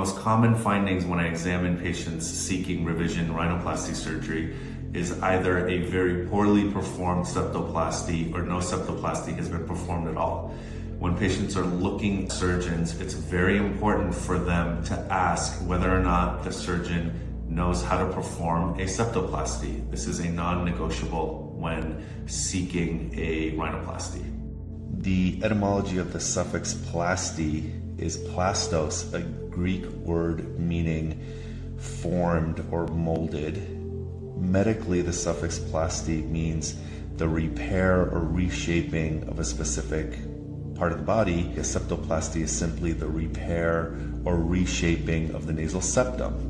most common findings when I examine patients seeking revision rhinoplasty surgery is either a very poorly performed septoplasty or no septoplasty has been performed at all. When patients are looking at surgeons, it's very important for them to ask whether or not the surgeon knows how to perform a septoplasty. This is a non-negotiable when seeking a rhinoplasty. The etymology of the suffix plasty is plastos, a Greek word meaning formed or molded. Medically, the suffix plasty means the repair or reshaping of a specific part of the body. A septoplasty is simply the repair or reshaping of the nasal septum.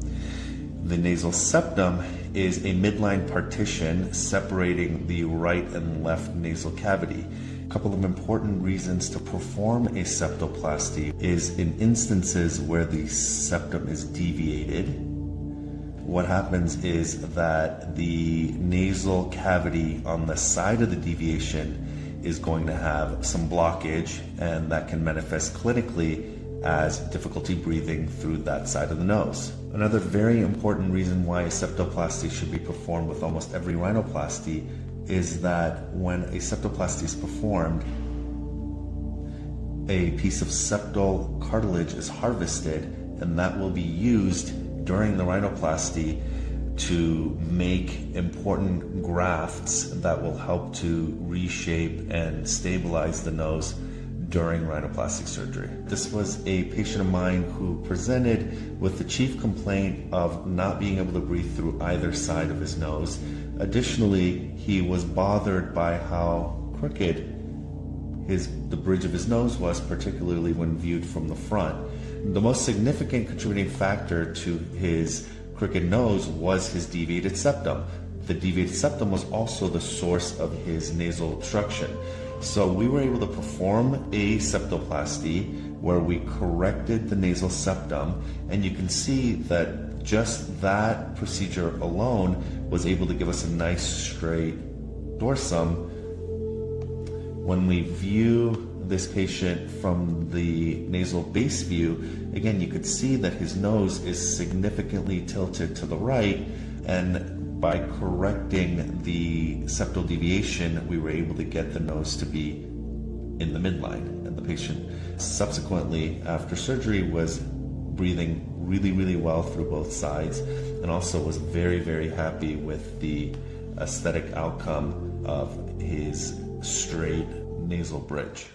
The nasal septum is a midline partition separating the right and left nasal cavity. A couple of important reasons to perform a septoplasty is in instances where the septum is deviated. What happens is that the nasal cavity on the side of the deviation is going to have some blockage, and that can manifest clinically as difficulty breathing through that side of the nose. Another very important reason why a septoplasty should be performed with almost every rhinoplasty is that when a septoplasty is performed, a piece of septal cartilage is harvested, and that will be used during the rhinoplasty to make important grafts that will help to reshape and stabilize the nose during rhinoplastic surgery. This was a patient of mine who presented with the chief complaint of not being able to breathe through either side of his nose. Additionally, he was bothered by how crooked the bridge of his nose was, particularly when viewed from the front. The most significant contributing factor to his crooked nose was his deviated septum. The deviated septum was also the source of his nasal obstruction. So we were able to perform a septoplasty where we corrected the nasal septum, and you can see that just that procedure alone was able to give us a nice straight dorsum. When we view this patient from the nasal base view, again, you could see that his nose is significantly tilted to the right, and by correcting the septal deviation, we were able to get the nose to be in the midline. And the patient subsequently, after surgery, was breathing really well through both sides, and also was very happy with the aesthetic outcome of his straight nasal bridge.